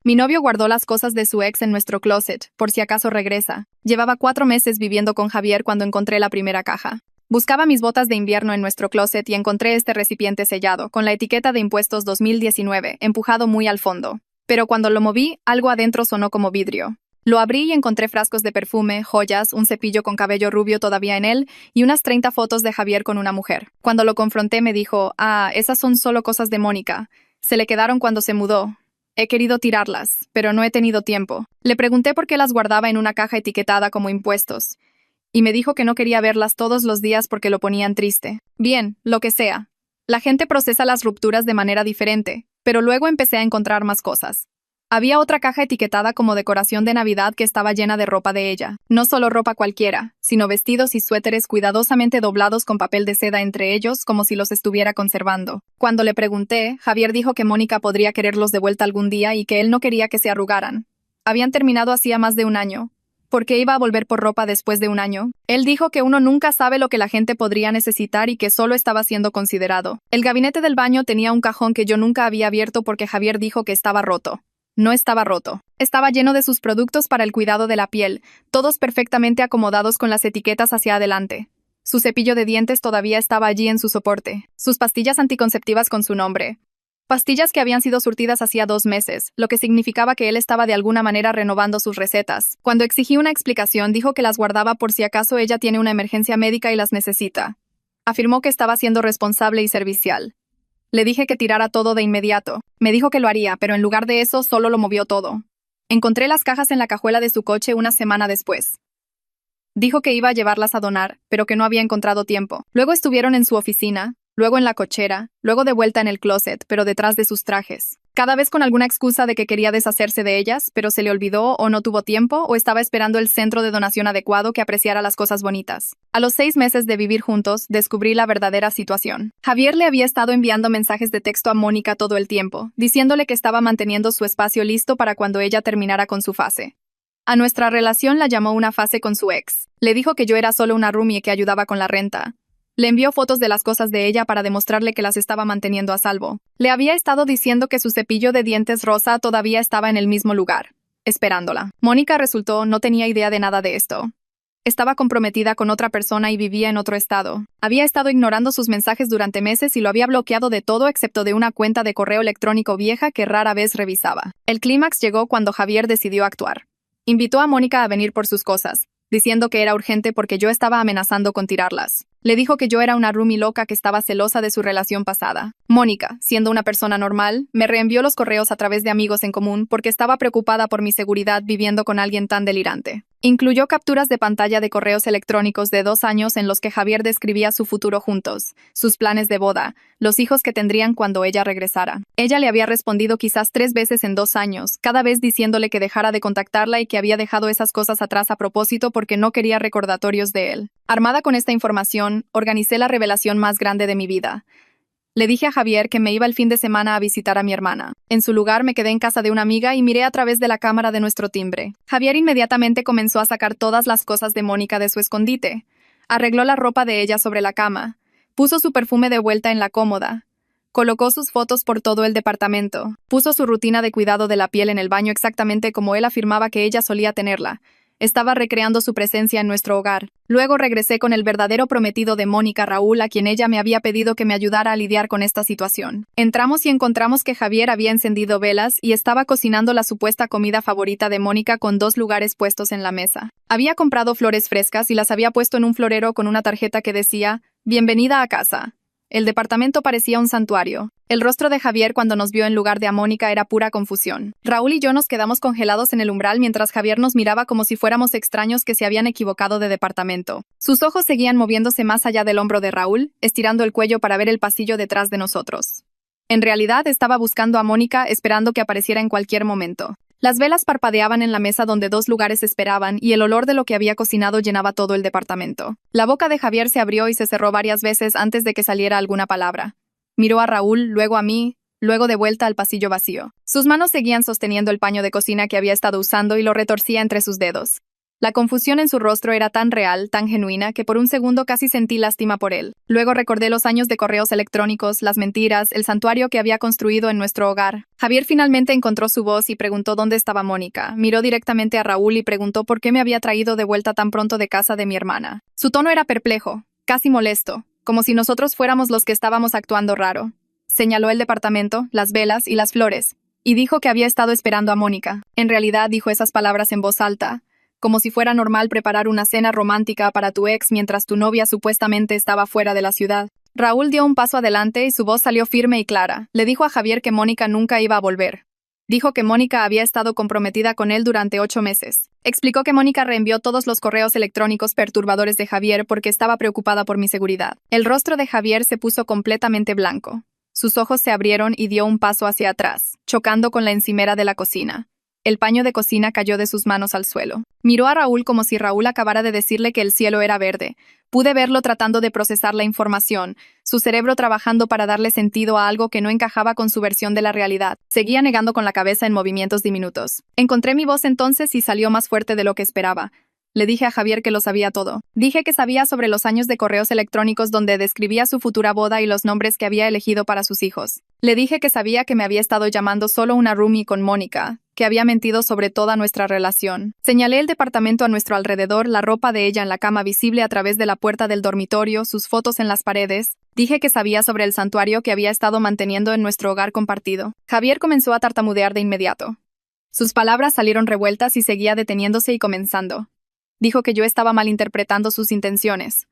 Mi novio guardó las cosas de su ex en nuestro closet, por si acaso regresa. Llevaba 4 meses viviendo con Javier cuando encontré la primera caja. Buscaba mis botas de invierno en nuestro closet y encontré este recipiente sellado, con la etiqueta de impuestos 2019, empujado muy al fondo. Pero cuando lo moví, algo adentro sonó como vidrio. Lo abrí y encontré frascos de perfume, joyas, un cepillo con cabello rubio todavía en él y unas 30 fotos de Javier con una mujer. Cuando lo confronté me dijo, esas son solo cosas de Mónica. Se le quedaron cuando se mudó. He querido tirarlas, pero no he tenido tiempo. Le pregunté por qué las guardaba en una caja etiquetada como impuestos. Y me dijo que no quería verlas todos los días porque lo ponían triste. Bien, lo que sea. La gente procesa las rupturas de manera diferente, pero luego empecé a encontrar más cosas. Había otra caja etiquetada como decoración de Navidad que estaba llena de ropa de ella. No solo ropa cualquiera, sino vestidos y suéteres cuidadosamente doblados con papel de seda entre ellos como si los estuviera conservando. Cuando le pregunté, Javier dijo que Mónica podría quererlos de vuelta algún día y que él no quería que se arrugaran. Habían terminado hacía más de un año. ¿Por qué iba a volver por ropa después de un año? Él dijo que uno nunca sabe lo que la gente podría necesitar y que solo estaba siendo considerado. El gabinete del baño tenía un cajón que yo nunca había abierto porque Javier dijo que estaba roto. No estaba roto. Estaba lleno de sus productos para el cuidado de la piel, todos perfectamente acomodados con las etiquetas hacia adelante. Su cepillo de dientes todavía estaba allí en su soporte. Sus pastillas anticonceptivas con su nombre. Pastillas que habían sido surtidas hacía 2 meses, lo que significaba que él estaba de alguna manera renovando sus recetas. Cuando exigí una explicación, dijo que las guardaba por si acaso ella tiene una emergencia médica y las necesita. Afirmó que estaba siendo responsable y servicial. Le dije que tirara todo de inmediato. Me dijo que lo haría, pero en lugar de eso solo lo movió todo. Encontré las cajas en la cajuela de su coche una semana después. Dijo que iba a llevarlas a donar, pero que no había encontrado tiempo. Luego estuvieron en su oficina, luego en la cochera, luego de vuelta en el closet, pero detrás de sus trajes. Cada vez con alguna excusa de que quería deshacerse de ellas, pero se le olvidó o no tuvo tiempo o estaba esperando el centro de donación adecuado que apreciara las cosas bonitas. A los 6 meses de vivir juntos, descubrí la verdadera situación. Javier le había estado enviando mensajes de texto a Mónica todo el tiempo, diciéndole que estaba manteniendo su espacio listo para cuando ella terminara con su fase. A nuestra relación la llamó una fase con su ex. Le dijo que yo era solo una roomie que ayudaba con la renta. Le envió fotos de las cosas de ella para demostrarle que las estaba manteniendo a salvo. Le había estado diciendo que su cepillo de dientes rosa todavía estaba en el mismo lugar, esperándola. Mónica no tenía idea de nada de esto. Estaba comprometida con otra persona y vivía en otro estado. Había estado ignorando sus mensajes durante meses y lo había bloqueado de todo excepto de una cuenta de correo electrónico vieja que rara vez revisaba. El clímax llegó cuando Javier decidió actuar. Invitó a Mónica a venir por sus cosas, diciendo que era urgente porque yo estaba amenazando con tirarlas. Le dijo que yo era una roomie loca que estaba celosa de su relación pasada. Mónica, siendo una persona normal, me reenvió los correos a través de amigos en común porque estaba preocupada por mi seguridad viviendo con alguien tan delirante. Incluyó capturas de pantalla de correos electrónicos de 2 años en los que Javier describía su futuro juntos, sus planes de boda, los hijos que tendrían cuando ella regresara. Ella le había respondido quizás 3 veces en 2 años, cada vez diciéndole que dejara de contactarla y que había dejado esas cosas atrás a propósito porque no quería recordatorios de él. Armada con esta información, organicé la revelación más grande de mi vida. Le dije a Javier que me iba el fin de semana a visitar a mi hermana. En su lugar me quedé en casa de una amiga y miré a través de la cámara de nuestro timbre. Javier inmediatamente comenzó a sacar todas las cosas de Mónica de su escondite. Arregló la ropa de ella sobre la cama. Puso su perfume de vuelta en la cómoda. Colocó sus fotos por todo el departamento. Puso su rutina de cuidado de la piel en el baño exactamente como él afirmaba que ella solía tenerla. Estaba recreando su presencia en nuestro hogar. Luego regresé con el verdadero prometido de Mónica, Raúl, a quien ella me había pedido que me ayudara a lidiar con esta situación. Entramos y encontramos que Javier había encendido velas y estaba cocinando la supuesta comida favorita de Mónica con 2 lugares puestos en la mesa. Había comprado flores frescas y las había puesto en un florero con una tarjeta que decía, «Bienvenida a casa». El departamento parecía un santuario. El rostro de Javier cuando nos vio en lugar de a Mónica era pura confusión. Raúl y yo nos quedamos congelados en el umbral mientras Javier nos miraba como si fuéramos extraños que se habían equivocado de departamento. Sus ojos seguían moviéndose más allá del hombro de Raúl, estirando el cuello para ver el pasillo detrás de nosotros. En realidad estaba buscando a Mónica, esperando que apareciera en cualquier momento. Las velas parpadeaban en la mesa donde 2 lugares esperaban y el olor de lo que había cocinado llenaba todo el departamento. La boca de Javier se abrió y se cerró varias veces antes de que saliera alguna palabra. Miró a Raúl, luego a mí, luego de vuelta al pasillo vacío. Sus manos seguían sosteniendo el paño de cocina que había estado usando y lo retorcía entre sus dedos. La confusión en su rostro era tan real, tan genuina, que por un segundo casi sentí lástima por él. Luego recordé los años de correos electrónicos, las mentiras, el santuario que había construido en nuestro hogar. Javier finalmente encontró su voz y preguntó dónde estaba Mónica. Miró directamente a Raúl y preguntó por qué me había traído de vuelta tan pronto de casa de mi hermana. Su tono era perplejo, casi molesto, como si nosotros fuéramos los que estábamos actuando raro. Señaló el departamento, las velas y las flores, y dijo que había estado esperando a Mónica. En realidad dijo esas palabras en voz alta, como si fuera normal preparar una cena romántica para tu ex mientras tu novia supuestamente estaba fuera de la ciudad. Raúl dio un paso adelante y su voz salió firme y clara. Le dijo a Javier que Mónica nunca iba a volver. Dijo que Mónica había estado comprometida con él durante 8 meses. Explicó que Mónica reenvió todos los correos electrónicos perturbadores de Javier porque estaba preocupada por mi seguridad. El rostro de Javier se puso completamente blanco. Sus ojos se abrieron y dio un paso hacia atrás, chocando con la encimera de la cocina. El paño de cocina cayó de sus manos al suelo. Miró a Raúl como si Raúl acabara de decirle que el cielo era verde. Pude verlo tratando de procesar la información, su cerebro trabajando para darle sentido a algo que no encajaba con su versión de la realidad. Seguía negando con la cabeza en movimientos diminutos. Encontré mi voz entonces y salió más fuerte de lo que esperaba. Le dije a Javier que lo sabía todo. Dije que sabía sobre los años de correos electrónicos donde describía su futura boda y los nombres que había elegido para sus hijos. Le dije que sabía que me había estado llamando solo una roomie con Mónica, que había mentido sobre toda nuestra relación. Señalé el departamento a nuestro alrededor, la ropa de ella en la cama visible a través de la puerta del dormitorio, sus fotos en las paredes. Dije que sabía sobre el santuario que había estado manteniendo en nuestro hogar compartido. Javier comenzó a tartamudear de inmediato. Sus palabras salieron revueltas y seguía deteniéndose y comenzando. Dijo que yo estaba malinterpretando sus intenciones.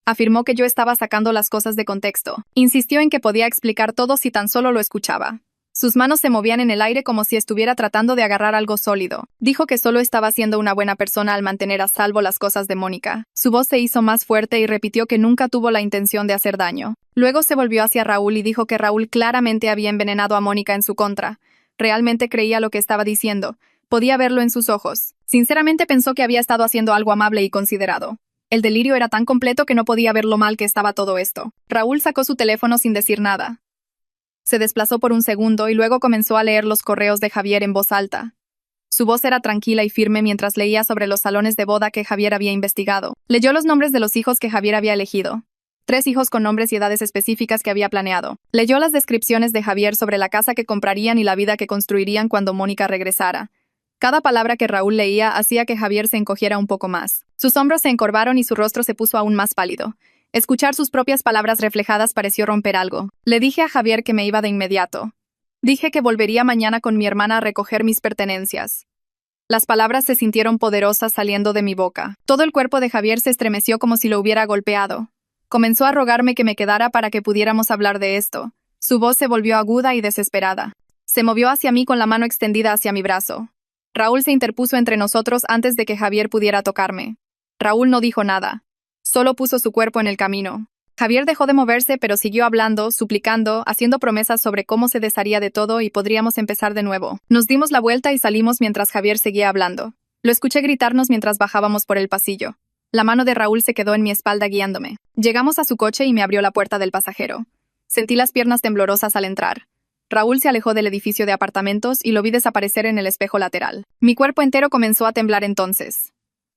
Afirmó que yo estaba sacando las cosas de contexto. Insistió en que podía explicar todo si tan solo lo escuchaba. Sus manos se movían en el aire como si estuviera tratando de agarrar algo sólido. Dijo que solo estaba siendo una buena persona al mantener a salvo las cosas de Mónica. Su voz se hizo más fuerte y repitió que nunca tuvo la intención de hacer daño. Luego se volvió hacia Raúl y dijo que Raúl claramente había envenenado a Mónica en su contra. Realmente creía lo que estaba diciendo. Podía verlo en sus ojos. Sinceramente pensó que había estado haciendo algo amable y considerado. El delirio era tan completo que no podía ver lo mal que estaba todo esto. Raúl sacó su teléfono sin decir nada. Se desplazó por un segundo y luego comenzó a leer los correos de Javier en voz alta. Su voz era tranquila y firme mientras leía sobre los salones de boda que Javier había investigado. Leyó los nombres de los hijos que Javier había elegido. 3 hijos con nombres y edades específicas que había planeado. Leyó las descripciones de Javier sobre la casa que comprarían y la vida que construirían cuando Mónica regresara. Cada palabra que Raúl leía hacía que Javier se encogiera un poco más. Sus hombros se encorvaron y su rostro se puso aún más pálido. Escuchar sus propias palabras reflejadas pareció romper algo. Le dije a Javier que me iba de inmediato. Dije que volvería mañana con mi hermana a recoger mis pertenencias. Las palabras se sintieron poderosas saliendo de mi boca. Todo el cuerpo de Javier se estremeció como si lo hubiera golpeado. Comenzó a rogarme que me quedara para que pudiéramos hablar de esto. Su voz se volvió aguda y desesperada. Se movió hacia mí con la mano extendida hacia mi brazo. Raúl se interpuso entre nosotros antes de que Javier pudiera tocarme. Raúl no dijo nada. Solo puso su cuerpo en el camino. Javier dejó de moverse, pero siguió hablando, suplicando, haciendo promesas sobre cómo se desharía de todo y podríamos empezar de nuevo. Nos dimos la vuelta y salimos mientras Javier seguía hablando. Lo escuché gritarnos mientras bajábamos por el pasillo. La mano de Raúl se quedó en mi espalda guiándome. Llegamos a su coche y me abrió la puerta del pasajero. Sentí las piernas temblorosas al entrar. Raúl se alejó del edificio de apartamentos y lo vi desaparecer en el espejo lateral. Mi cuerpo entero comenzó a temblar entonces.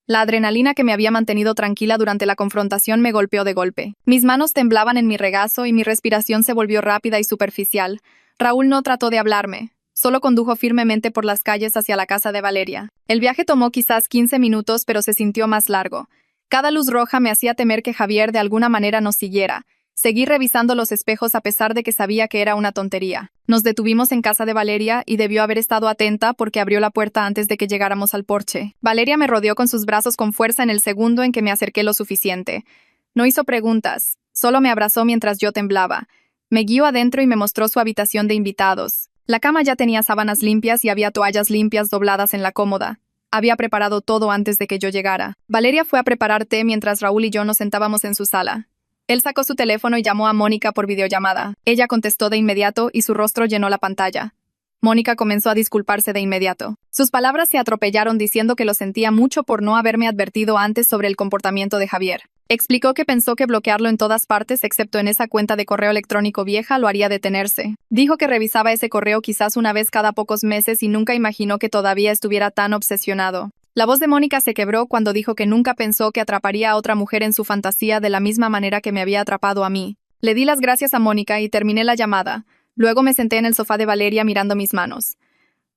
La adrenalina que me había mantenido tranquila durante la confrontación me golpeó de golpe. Mis manos temblaban en mi regazo y mi respiración se volvió rápida y superficial. Raúl no trató de hablarme. Solo condujo firmemente por las calles hacia la casa de Valeria. El viaje tomó quizás 15 minutos, pero se sintió más largo. Cada luz roja me hacía temer que Javier de alguna manera nos siguiera. Seguí revisando los espejos a pesar de que sabía que era una tontería. Nos detuvimos en casa de Valeria y debió haber estado atenta porque abrió la puerta antes de que llegáramos al porche. Valeria me rodeó con sus brazos con fuerza en el segundo en que me acerqué lo suficiente. No hizo preguntas, solo me abrazó mientras yo temblaba. Me guió adentro y me mostró su habitación de invitados. La cama ya tenía sábanas limpias y había toallas limpias dobladas en la cómoda. Había preparado todo antes de que yo llegara. Valeria fue a preparar té mientras Raúl y yo nos sentábamos en su sala. Él sacó su teléfono y llamó a Mónica por videollamada. Ella contestó de inmediato y su rostro llenó la pantalla. Mónica comenzó a disculparse de inmediato. Sus palabras se atropellaron diciendo que lo sentía mucho por no haberme advertido antes sobre el comportamiento de Javier. Explicó que pensó que bloquearlo en todas partes excepto en esa cuenta de correo electrónico vieja lo haría detenerse. Dijo que revisaba ese correo quizás una vez cada pocos meses y nunca imaginó que todavía estuviera tan obsesionado. La voz de Mónica se quebró cuando dijo que nunca pensó que atraparía a otra mujer en su fantasía de la misma manera que me había atrapado a mí. Le di las gracias a Mónica y terminé la llamada. Luego me senté en el sofá de Valeria mirando mis manos.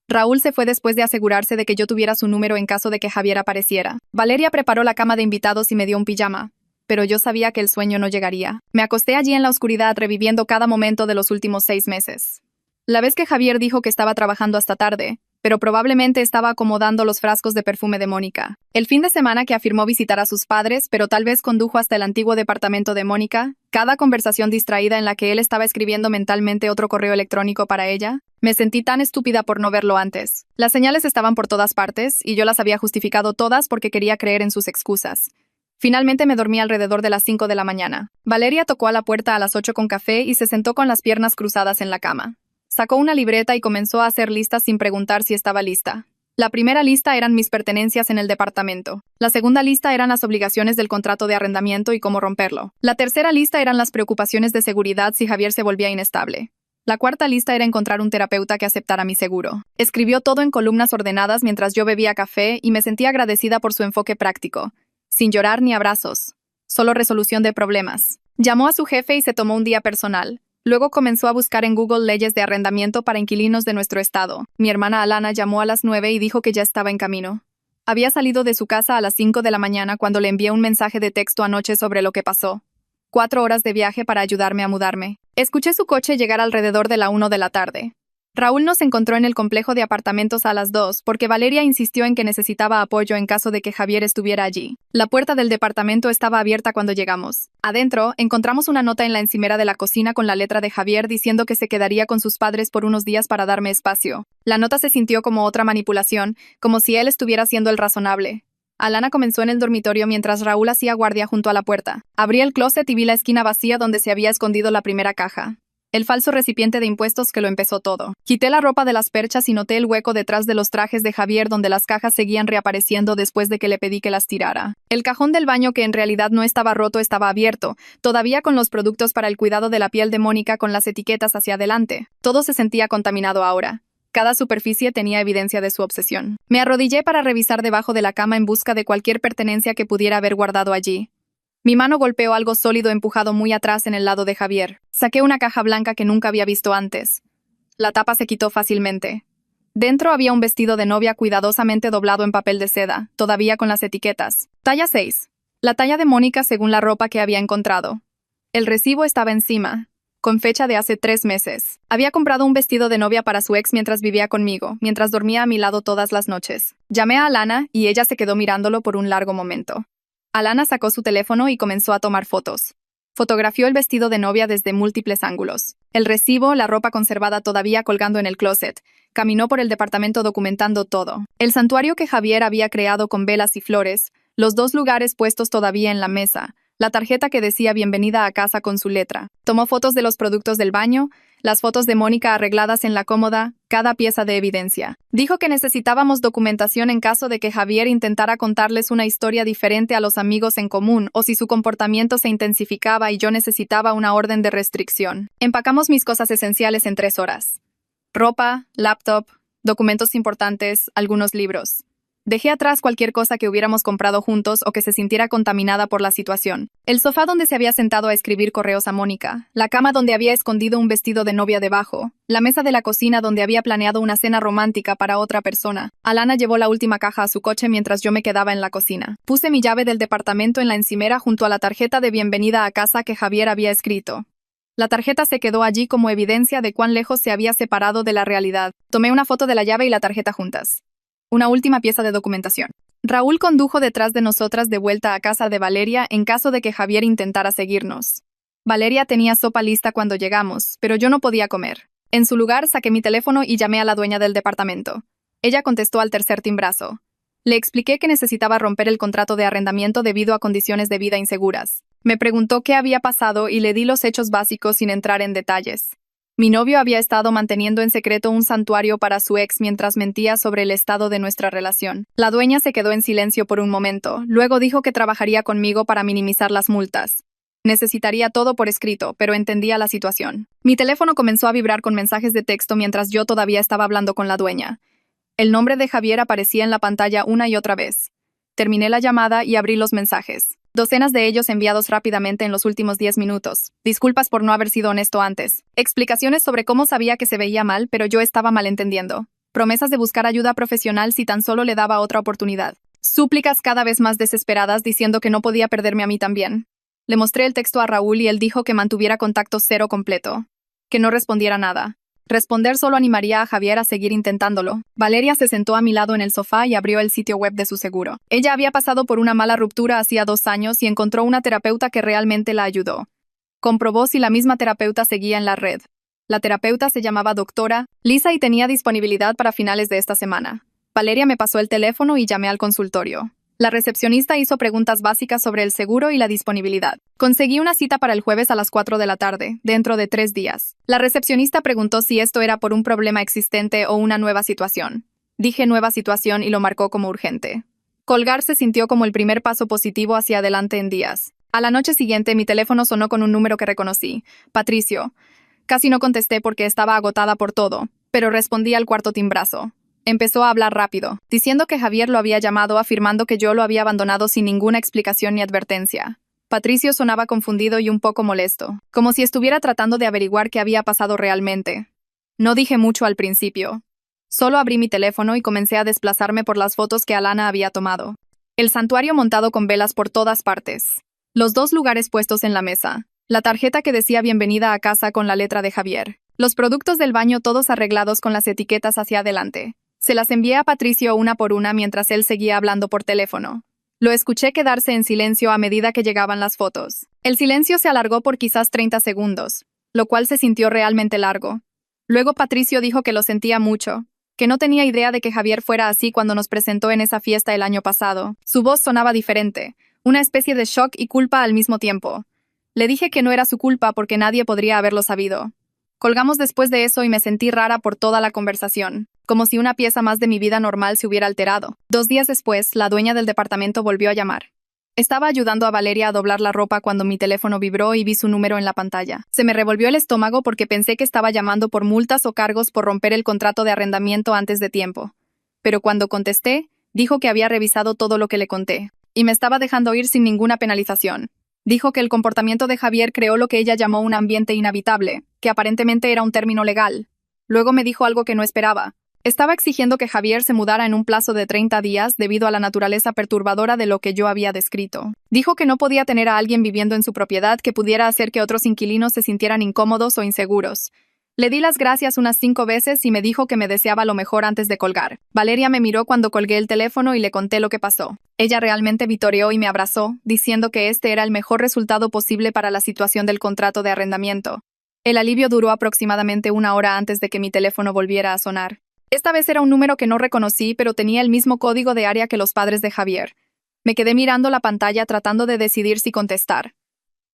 Raúl se fue después de asegurarse de que yo tuviera su número en caso de que Javier apareciera. Valeria preparó la cama de invitados y me dio un pijama, pero yo sabía que el sueño no llegaría. Me acosté allí en la oscuridad reviviendo cada momento de los últimos 6 meses. La vez que Javier dijo que estaba trabajando hasta tarde, pero probablemente estaba acomodando los frascos de perfume de Mónica. El fin de semana que afirmó visitar a sus padres, pero tal vez condujo hasta el antiguo departamento de Mónica, cada conversación distraída en la que él estaba escribiendo mentalmente otro correo electrónico para ella. Me sentí tan estúpida por no verlo antes. Las señales estaban por todas partes, y yo las había justificado todas porque quería creer en sus excusas. Finalmente me dormí alrededor de las 5 de la mañana. Valeria tocó a la puerta a las 8 con café y se sentó con las piernas cruzadas en la cama. Sacó una libreta y comenzó a hacer listas sin preguntar si estaba lista. La primera lista eran mis pertenencias en el departamento. La segunda lista eran las obligaciones del contrato de arrendamiento y cómo romperlo. La tercera lista eran las preocupaciones de seguridad si Javier se volvía inestable. La cuarta lista era encontrar un terapeuta que aceptara mi seguro. Escribió todo en columnas ordenadas mientras yo bebía café y me sentía agradecida por su enfoque práctico. Sin llorar ni abrazos. Solo resolución de problemas. Llamó a su jefe y se tomó un día personal. Luego comenzó a buscar en Google leyes de arrendamiento para inquilinos de nuestro estado. Mi hermana Alana llamó a las 9 y dijo que ya estaba en camino. Había salido de su casa a las 5 de la mañana cuando le envié un mensaje de texto anoche sobre lo que pasó. 4 horas de viaje para ayudarme a mudarme. Escuché su coche llegar alrededor de la 1 de la tarde. Raúl nos encontró en el complejo de apartamentos a las 2 porque Valeria insistió en que necesitaba apoyo en caso de que Javier estuviera allí. La puerta del departamento estaba abierta cuando llegamos. Adentro, encontramos una nota en la encimera de la cocina con la letra de Javier diciendo que se quedaría con sus padres por unos días para darme espacio. La nota se sintió como otra manipulación, como si él estuviera siendo el razonable. Alana comenzó en el dormitorio mientras Raúl hacía guardia junto a la puerta. Abrí el closet y vi la esquina vacía donde se había escondido la primera caja. El falso recipiente de impuestos que lo empezó todo. Quité la ropa de las perchas y noté el hueco detrás de los trajes de Javier donde las cajas seguían reapareciendo después de que le pedí que las tirara. El cajón del baño, que en realidad no estaba roto, estaba abierto, todavía con los productos para el cuidado de la piel de Mónica con las etiquetas hacia adelante. Todo se sentía contaminado ahora. Cada superficie tenía evidencia de su obsesión. Me arrodillé para revisar debajo de la cama en busca de cualquier pertenencia que pudiera haber guardado allí. Mi mano golpeó algo sólido empujado muy atrás en el lado de Javier. Saqué una caja blanca que nunca había visto antes. La tapa se quitó fácilmente. Dentro había un vestido de novia cuidadosamente doblado en papel de seda, todavía con las etiquetas. Talla 6. La talla de Mónica según la ropa que había encontrado. El recibo estaba encima, con fecha de hace 3 meses. Había comprado un vestido de novia para su ex mientras vivía conmigo, mientras dormía a mi lado todas las noches. Llamé a Alana y ella se quedó mirándolo por un largo momento. Alana sacó su teléfono y comenzó a tomar fotos. Fotografió el vestido de novia desde múltiples ángulos. El recibo, la ropa conservada todavía colgando en el closet. Caminó por el departamento documentando todo. El santuario que Javier había creado con velas y flores, los 2 lugares puestos todavía en la mesa, la tarjeta que decía bienvenida a casa con su letra. Tomó fotos de los productos del baño, las fotos de Mónica arregladas en la cómoda, cada pieza de evidencia. Dijo que necesitábamos documentación en caso de que Javier intentara contarles una historia diferente a los amigos en común o si su comportamiento se intensificaba y yo necesitaba una orden de restricción. Empacamos mis cosas esenciales en 3 horas. Ropa, laptop, documentos importantes, algunos libros. Dejé atrás cualquier cosa que hubiéramos comprado juntos o que se sintiera contaminada por la situación. El sofá donde se había sentado a escribir correos a Mónica, la cama donde había escondido un vestido de novia debajo, la mesa de la cocina donde había planeado una cena romántica para otra persona. Alana llevó la última caja a su coche mientras yo me quedaba en la cocina. Puse mi llave del departamento en la encimera junto a la tarjeta de bienvenida a casa que Javier había escrito. La tarjeta se quedó allí como evidencia de cuán lejos se había separado de la realidad. Tomé una foto de la llave y la tarjeta juntas. Una última pieza de documentación. Raúl condujo detrás de nosotras de vuelta a casa de Valeria en caso de que Javier intentara seguirnos. Valeria tenía sopa lista cuando llegamos, pero yo no podía comer. En su lugar, saqué mi teléfono y llamé a la dueña del departamento. Ella contestó al tercer timbrazo. Le expliqué que necesitaba romper el contrato de arrendamiento debido a condiciones de vida inseguras. Me preguntó qué había pasado y le di los hechos básicos sin entrar en detalles. Mi novio había estado manteniendo en secreto un santuario para su ex mientras mentía sobre el estado de nuestra relación. La dueña se quedó en silencio por un momento, luego dijo que trabajaría conmigo para minimizar las multas. Necesitaría todo por escrito, pero entendía la situación. Mi teléfono comenzó a vibrar con mensajes de texto mientras yo todavía estaba hablando con la dueña. El nombre de Javier aparecía en la pantalla una y otra vez. Terminé la llamada y abrí los mensajes. Docenas de ellos enviados rápidamente en los últimos 10 minutos. Disculpas por no haber sido honesto antes. Explicaciones sobre cómo sabía que se veía mal, pero yo estaba malentendiendo. Promesas de buscar ayuda profesional si tan solo le daba otra oportunidad. Súplicas cada vez más desesperadas diciendo que no podía perderme a mí también. Le mostré el texto a Raúl y él dijo que mantuviera contacto cero completo. Que no respondiera nada. Responder solo animaría a Javier a seguir intentándolo. Valeria se sentó a mi lado en el sofá y abrió el sitio web de su seguro. Ella había pasado por una mala ruptura hacía 2 años y encontró una terapeuta que realmente la ayudó. Comprobó si la misma terapeuta seguía en la red. La terapeuta se llamaba Doctora Lisa y tenía disponibilidad para finales de esta semana. Valeria me pasó el teléfono y llamé al consultorio. La recepcionista hizo preguntas básicas sobre el seguro y la disponibilidad. Conseguí una cita para el jueves a las 4 de la tarde, dentro de 3 días. La recepcionista preguntó si esto era por un problema existente o una nueva situación. Dije nueva situación y lo marcó como urgente. Colgar se sintió como el primer paso positivo hacia adelante en días. A la noche siguiente mi teléfono sonó con un número que reconocí. Patricio. Casi no contesté porque estaba agotada por todo, pero respondí al cuarto timbrazo. Empezó a hablar rápido, diciendo que Javier lo había llamado afirmando que yo lo había abandonado sin ninguna explicación ni advertencia. Patricio sonaba confundido y un poco molesto, como si estuviera tratando de averiguar qué había pasado realmente. No dije mucho al principio. Solo abrí mi teléfono y comencé a desplazarme por las fotos que Alana había tomado. El santuario montado con velas por todas partes. Los 2 lugares puestos en la mesa. La tarjeta que decía bienvenida a casa con la letra de Javier. Los productos del baño todos arreglados con las etiquetas hacia adelante. Se las envié a Patricio una por una mientras él seguía hablando por teléfono. Lo escuché quedarse en silencio a medida que llegaban las fotos. El silencio se alargó por quizás 30 segundos, lo cual se sintió realmente largo. Luego Patricio dijo que lo sentía mucho, que no tenía idea de que Javier fuera así cuando nos presentó en esa fiesta el año pasado. Su voz sonaba diferente, una especie de shock y culpa al mismo tiempo. Le dije que no era su culpa porque nadie podría haberlo sabido. Colgamos después de eso y me sentí rara por toda la conversación, como si una pieza más de mi vida normal se hubiera alterado. 2 días después, la dueña del departamento volvió a llamar. Estaba ayudando a Valeria a doblar la ropa cuando mi teléfono vibró y vi su número en la pantalla. Se me revolvió el estómago porque pensé que estaba llamando por multas o cargos por romper el contrato de arrendamiento antes de tiempo. Pero cuando contesté, dijo que había revisado todo lo que le conté, y me estaba dejando ir sin ninguna penalización. Dijo que el comportamiento de Javier creó lo que ella llamó un ambiente inhabitable, que aparentemente era un término legal. Luego me dijo algo que no esperaba. Estaba exigiendo que Javier se mudara en un plazo de 30 días debido a la naturaleza perturbadora de lo que yo había descrito. Dijo que no podía tener a alguien viviendo en su propiedad que pudiera hacer que otros inquilinos se sintieran incómodos o inseguros. Le di las gracias unas 5 veces y me dijo que me deseaba lo mejor antes de colgar. Valeria me miró cuando colgué el teléfono y le conté lo que pasó. Ella realmente vitoreó y me abrazó, diciendo que este era el mejor resultado posible para la situación del contrato de arrendamiento. El alivio duró aproximadamente 1 hora antes de que mi teléfono volviera a sonar. Esta vez era un número que no reconocí, pero tenía el mismo código de área que los padres de Javier. Me quedé mirando la pantalla tratando de decidir si contestar.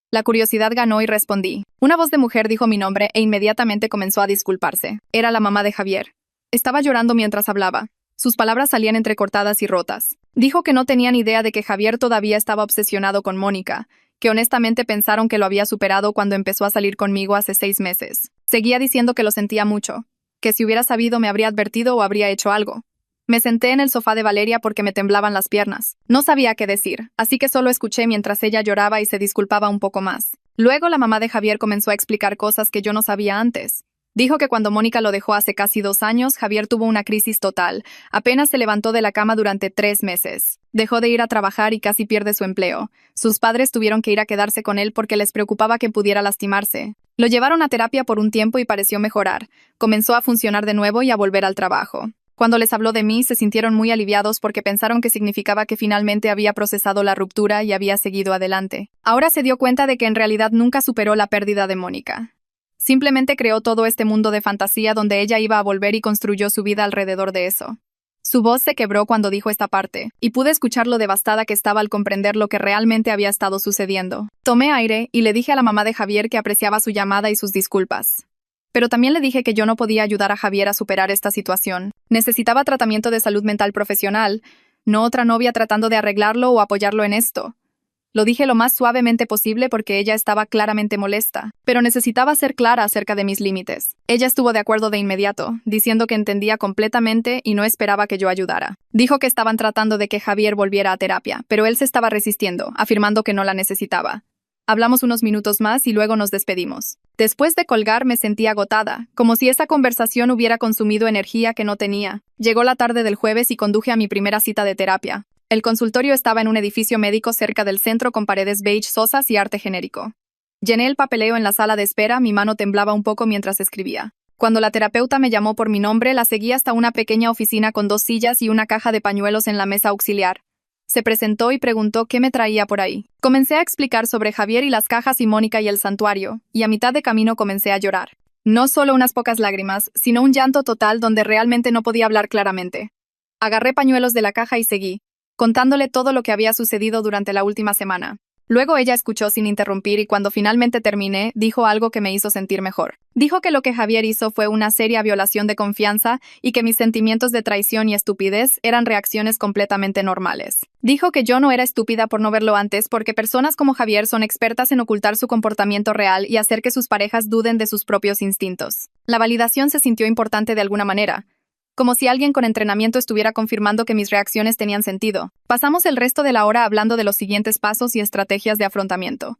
La curiosidad ganó y respondí. Una voz de mujer dijo mi nombre e inmediatamente comenzó a disculparse. Era la mamá de Javier. Estaba llorando mientras hablaba. Sus palabras salían entrecortadas y rotas. Dijo que no tenían idea de que Javier todavía estaba obsesionado con Mónica, que honestamente pensaron que lo había superado cuando empezó a salir conmigo hace 6 meses. Seguía diciendo que lo sentía mucho, que si hubiera sabido me habría advertido o habría hecho algo. Me senté en el sofá de Valeria porque me temblaban las piernas. No sabía qué decir, así que solo escuché mientras ella lloraba y se disculpaba un poco más. Luego la mamá de Javier comenzó a explicar cosas que yo no sabía antes. Dijo que cuando Mónica lo dejó hace casi 2 años, Javier tuvo una crisis total. Apenas se levantó de la cama durante 3 meses. Dejó de ir a trabajar y casi pierde su empleo. Sus padres tuvieron que ir a quedarse con él porque les preocupaba que pudiera lastimarse. Lo llevaron a terapia por un tiempo y pareció mejorar. Comenzó a funcionar de nuevo y a volver al trabajo. Cuando les habló de mí, se sintieron muy aliviados porque pensaron que significaba que finalmente había procesado la ruptura y había seguido adelante. Ahora se dio cuenta de que en realidad nunca superó la pérdida de Mónica. Simplemente creó todo este mundo de fantasía donde ella iba a volver y construyó su vida alrededor de eso. Su voz se quebró cuando dijo esta parte, y pude escuchar lo devastada que estaba al comprender lo que realmente había estado sucediendo. Tomé aire y le dije a la mamá de Javier que apreciaba su llamada y sus disculpas. Pero también le dije que yo no podía ayudar a Javier a superar esta situación. Necesitaba tratamiento de salud mental profesional, no otra novia tratando de arreglarlo o apoyarlo en esto. Lo dije lo más suavemente posible porque ella estaba claramente molesta, pero necesitaba ser clara acerca de mis límites. Ella estuvo de acuerdo de inmediato, diciendo que entendía completamente y no esperaba que yo ayudara. Dijo que estaban tratando de que Javier volviera a terapia, pero él se estaba resistiendo, afirmando que no la necesitaba. Hablamos unos minutos más y luego nos despedimos. Después de colgar me sentí agotada, como si esa conversación hubiera consumido energía que no tenía. Llegó la tarde del jueves y conduje a mi primera cita de terapia. El consultorio estaba en un edificio médico cerca del centro con paredes beige sosas y arte genérico. Llené el papeleo en la sala de espera, mi mano temblaba un poco mientras escribía. Cuando la terapeuta me llamó por mi nombre, la seguí hasta una pequeña oficina con 2 sillas y una caja de pañuelos en la mesa auxiliar. Se presentó y preguntó qué me traía por ahí. Comencé a explicar sobre Javier y las cajas y Mónica y el santuario, y a mitad de camino comencé a llorar. No solo unas pocas lágrimas, sino un llanto total donde realmente no podía hablar claramente. Agarré pañuelos de la caja y seguí, contándole todo lo que había sucedido durante la última semana. Luego ella escuchó sin interrumpir y cuando finalmente terminé, dijo algo que me hizo sentir mejor. Dijo que lo que Javier hizo fue una seria violación de confianza y que mis sentimientos de traición y estupidez eran reacciones completamente normales. Dijo que yo no era estúpida por no verlo antes porque personas como Javier son expertas en ocultar su comportamiento real y hacer que sus parejas duden de sus propios instintos. La validación se sintió importante de alguna manera, como si alguien con entrenamiento estuviera confirmando que mis reacciones tenían sentido. Pasamos el resto de la hora hablando de los siguientes pasos y estrategias de afrontamiento.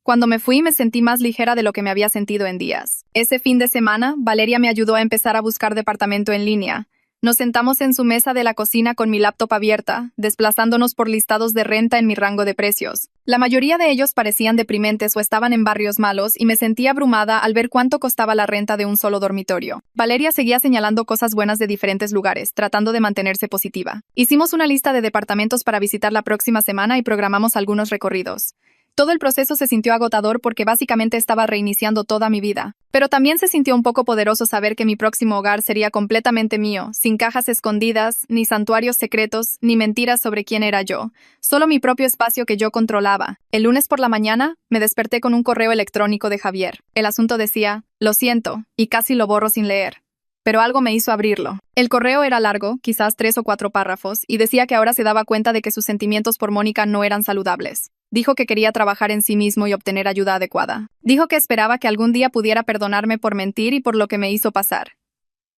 Cuando me fui, me sentí más ligera de lo que me había sentido en días. Ese fin de semana, Valeria me ayudó a empezar a buscar departamento en línea. Nos sentamos en su mesa de la cocina con mi laptop abierta, desplazándonos por listados de renta en mi rango de precios. La mayoría de ellos parecían deprimentes o estaban en barrios malos y me sentí abrumada al ver cuánto costaba la renta de un solo dormitorio. Valeria seguía señalando cosas buenas de diferentes lugares, tratando de mantenerse positiva. Hicimos una lista de departamentos para visitar la próxima semana y programamos algunos recorridos. Todo el proceso se sintió agotador porque básicamente estaba reiniciando toda mi vida. Pero también se sintió un poco poderoso saber que mi próximo hogar sería completamente mío, sin cajas escondidas, ni santuarios secretos, ni mentiras sobre quién era yo. Solo mi propio espacio que yo controlaba. El lunes por la mañana, me desperté con un correo electrónico de Javier. El asunto decía, lo siento, y casi lo borro sin leer. Pero algo me hizo abrirlo. El correo era largo, quizás 3 o 4 párrafos, y decía que ahora se daba cuenta de que sus sentimientos por Mónica no eran saludables. Dijo que quería trabajar en sí mismo y obtener ayuda adecuada. Dijo que esperaba que algún día pudiera perdonarme por mentir y por lo que me hizo pasar.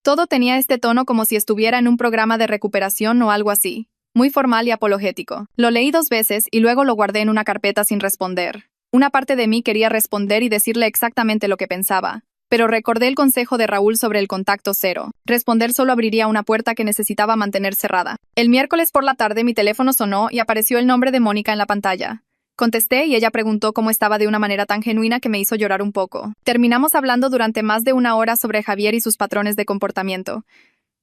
Todo tenía este tono como si estuviera en un programa de recuperación o algo así, muy formal y apologético. Lo leí 2 veces y luego lo guardé en una carpeta sin responder. Una parte de mí quería responder y decirle exactamente lo que pensaba, pero recordé el consejo de Raúl sobre el contacto cero. Responder solo abriría una puerta que necesitaba mantener cerrada. El miércoles por la tarde mi teléfono sonó y apareció el nombre de Mónica en la pantalla. Contesté y ella preguntó cómo estaba de una manera tan genuina que me hizo llorar un poco. Terminamos hablando durante más de 1 hora sobre Javier y sus patrones de comportamiento.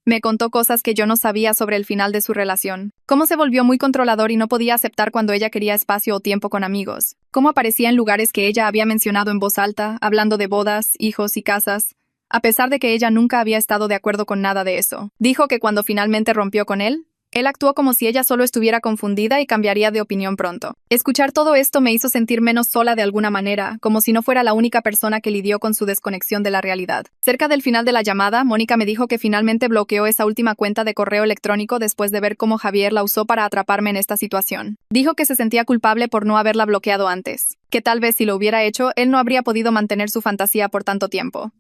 Me contó cosas que yo no sabía sobre el final de su relación. Cómo se volvió muy controlador y no podía aceptar cuando ella quería espacio o tiempo con amigos. Cómo aparecía en lugares que ella había mencionado en voz alta, hablando de bodas, hijos y casas, a pesar de que ella nunca había estado de acuerdo con nada de eso. Dijo que cuando finalmente rompió con él actuó como si ella solo estuviera confundida y cambiaría de opinión pronto. Escuchar todo esto me hizo sentir menos sola de alguna manera, como si no fuera la única persona que lidió con su desconexión de la realidad. Cerca del final de la llamada, Mónica me dijo que finalmente bloqueó esa última cuenta de correo electrónico después de ver cómo Javier la usó para atraparme en esta situación. Dijo que se sentía culpable por no haberla bloqueado antes, que tal vez si lo hubiera hecho, él no habría podido mantener su fantasía por tanto tiempo.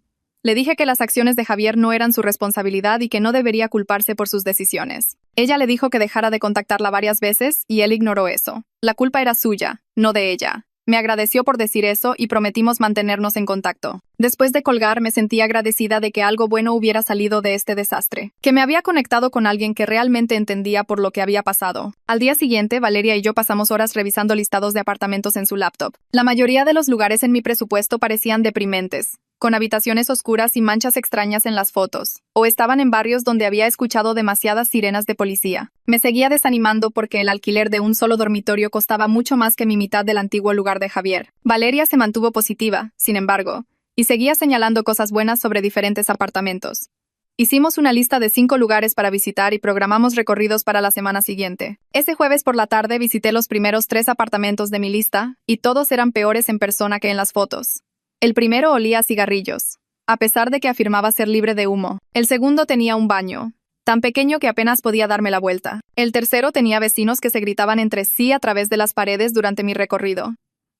Le dije que las acciones de Javier no eran su responsabilidad y que no debería culparse por sus decisiones. Ella le dijo que dejara de contactarla varias veces y él ignoró eso. La culpa era suya, no de ella. Me agradeció por decir eso y prometimos mantenernos en contacto. Después de colgar, me sentí agradecida de que algo bueno hubiera salido de este desastre, que me había conectado con alguien que realmente entendía por lo que había pasado. Al día siguiente, Valeria y yo pasamos horas revisando listados de apartamentos en su laptop. La mayoría de los lugares en mi presupuesto parecían deprimentes, con habitaciones oscuras y manchas extrañas en las fotos, o estaban en barrios donde había escuchado demasiadas sirenas de policía. Me seguía desanimando porque el alquiler de un solo dormitorio costaba mucho más que mi mitad del antiguo lugar de Javier. Valeria se mantuvo positiva, sin embargo, y seguía señalando cosas buenas sobre diferentes apartamentos. Hicimos una lista de 5 lugares para visitar y programamos recorridos para la semana siguiente. Ese jueves por la tarde visité los primeros 3 apartamentos de mi lista, y todos eran peores en persona que en las fotos. El primero olía a cigarrillos, a pesar de que afirmaba ser libre de humo. El segundo tenía un baño, tan pequeño que apenas podía darme la vuelta. El tercero tenía vecinos que se gritaban entre sí a través de las paredes durante mi recorrido.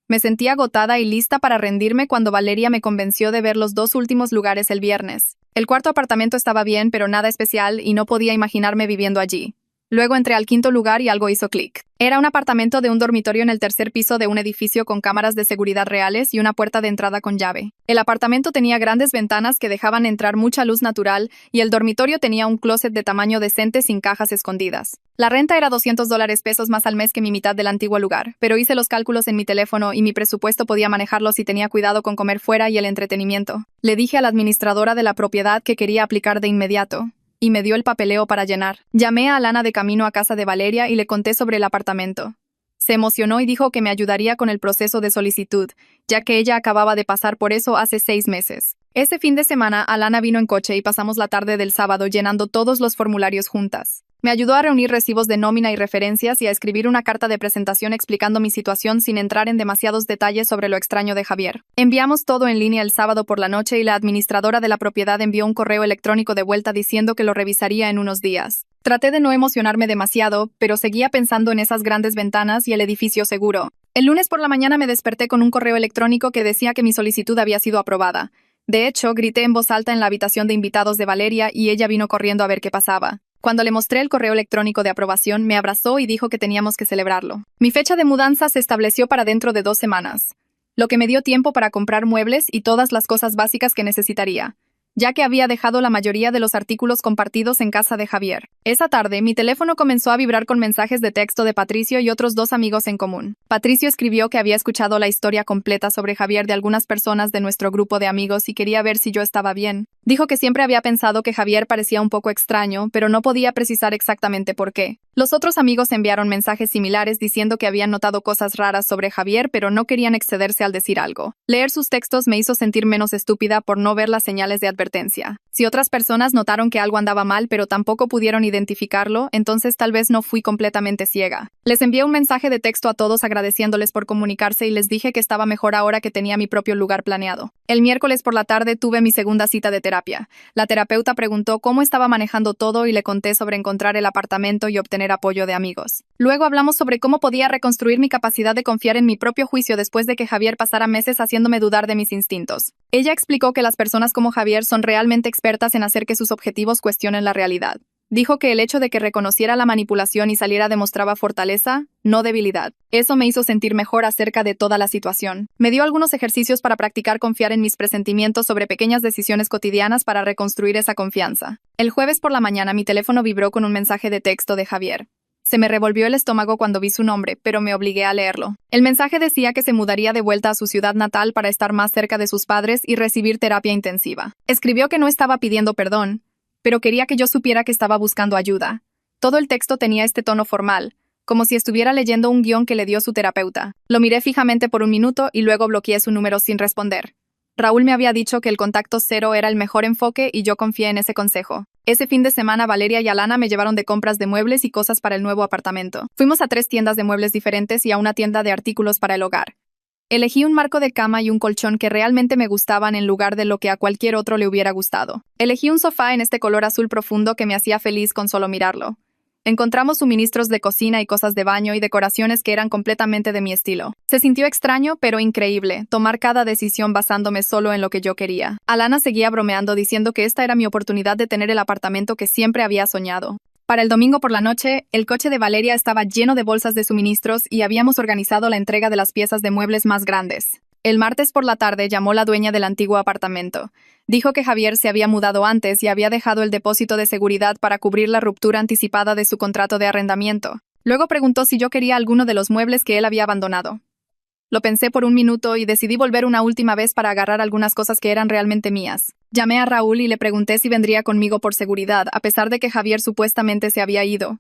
Me sentí agotada y lista para rendirme cuando Valeria me convenció de ver los dos últimos lugares el viernes. El cuarto apartamento estaba bien, pero nada especial y no podía imaginarme viviendo allí. Luego entré al quinto lugar y algo hizo clic. Era un apartamento de un dormitorio en el tercer piso de un edificio con cámaras de seguridad reales y una puerta de entrada con llave. El apartamento tenía grandes ventanas que dejaban entrar mucha luz natural y el dormitorio tenía un closet de tamaño decente sin cajas escondidas. La renta era $200 más al mes que mi mitad del antiguo lugar, pero hice los cálculos en mi teléfono y mi presupuesto podía manejarlo si tenía cuidado con comer fuera y el entretenimiento. Le dije a la administradora de la propiedad que quería aplicar de inmediato y me dio el papeleo para llenar. Llamé a Alana de camino a casa de Valeria y le conté sobre el apartamento. Se emocionó y dijo que me ayudaría con el proceso de solicitud, ya que ella acababa de pasar por eso hace 6 meses. Ese fin de semana, Alana vino en coche y pasamos la tarde del sábado llenando todos los formularios juntas. Me ayudó a reunir recibos de nómina y referencias y a escribir una carta de presentación explicando mi situación sin entrar en demasiados detalles sobre lo extraño de Javier. Enviamos todo en línea el sábado por la noche y la administradora de la propiedad envió un correo electrónico de vuelta diciendo que lo revisaría en unos días. Traté de no emocionarme demasiado, pero seguía pensando en esas grandes ventanas y el edificio seguro. El lunes por la mañana me desperté con un correo electrónico que decía que mi solicitud había sido aprobada. De hecho, grité en voz alta en la habitación de invitados de Valeria y ella vino corriendo a ver qué pasaba. Cuando le mostré el correo electrónico de aprobación, me abrazó y dijo que teníamos que celebrarlo. Mi fecha de mudanza se estableció para dentro de 2 semanas, lo que me dio tiempo para comprar muebles y todas las cosas básicas que necesitaría, ya que había dejado la mayoría de los artículos compartidos en casa de Javier. Esa tarde, mi teléfono comenzó a vibrar con mensajes de texto de Patricio y otros 2 amigos en común. Patricio escribió que había escuchado la historia completa sobre Javier de algunas personas de nuestro grupo de amigos y quería ver si yo estaba bien. Dijo que siempre había pensado que Javier parecía un poco extraño, pero no podía precisar exactamente por qué. Los otros amigos enviaron mensajes similares diciendo que habían notado cosas raras sobre Javier, pero no querían excederse al decir algo. Leer sus textos me hizo sentir menos estúpida por no ver las señales de advertencia. Si otras personas notaron que algo andaba mal, pero tampoco pudieron identificarlo, entonces tal vez no fui completamente ciega. Les envié un mensaje de texto a todos agradeciéndoles por comunicarse y les dije que estaba mejor ahora que tenía mi propio lugar planeado. El miércoles por la tarde tuve mi segunda cita de terapia. La terapeuta preguntó cómo estaba manejando todo y le conté sobre encontrar el apartamento y obtener apoyo de amigos. Luego hablamos sobre cómo podía reconstruir mi capacidad de confiar en mi propio juicio después de que Javier pasara meses haciéndome dudar de mis instintos. Ella explicó que las personas como Javier son realmente expertas en hacer que sus objetivos cuestionen la realidad. Dijo que el hecho de que reconociera la manipulación y saliera demostraba fortaleza, no debilidad. Eso me hizo sentir mejor acerca de toda la situación. Me dio algunos ejercicios para practicar confiar en mis presentimientos sobre pequeñas decisiones cotidianas para reconstruir esa confianza. El jueves por la mañana mi teléfono vibró con un mensaje de texto de Javier. Se me revolvió el estómago cuando vi su nombre, pero me obligué a leerlo. El mensaje decía que se mudaría de vuelta a su ciudad natal para estar más cerca de sus padres y recibir terapia intensiva. Escribió que no estaba pidiendo perdón, pero quería que yo supiera que estaba buscando ayuda. Todo el texto tenía este tono formal, como si estuviera leyendo un guión que le dio su terapeuta. Lo miré fijamente por un minuto y luego bloqueé su número sin responder. Raúl me había dicho que el contacto cero era el mejor enfoque y yo confié en ese consejo. Ese fin de semana Valeria y Alana me llevaron de compras de muebles y cosas para el nuevo apartamento. Fuimos a 3 tiendas de muebles diferentes y a una tienda de artículos para el hogar. Elegí un marco de cama y un colchón que realmente me gustaban en lugar de lo que a cualquier otro le hubiera gustado. Elegí un sofá en este color azul profundo que me hacía feliz con solo mirarlo. Encontramos suministros de cocina y cosas de baño y decoraciones que eran completamente de mi estilo. Se sintió extraño, pero increíble, tomar cada decisión basándome solo en lo que yo quería. Alana seguía bromeando diciendo que esta era mi oportunidad de tener el apartamento que siempre había soñado. Para el domingo por la noche, el coche de Valeria estaba lleno de bolsas de suministros y habíamos organizado la entrega de las piezas de muebles más grandes. El martes por la tarde llamó la dueña del antiguo apartamento. Dijo que Javier se había mudado antes y había dejado el depósito de seguridad para cubrir la ruptura anticipada de su contrato de arrendamiento. Luego preguntó si yo quería alguno de los muebles que él había abandonado. Lo pensé por un minuto y decidí volver una última vez para agarrar algunas cosas que eran realmente mías. Llamé a Raúl y le pregunté si vendría conmigo por seguridad, a pesar de que Javier supuestamente se había ido.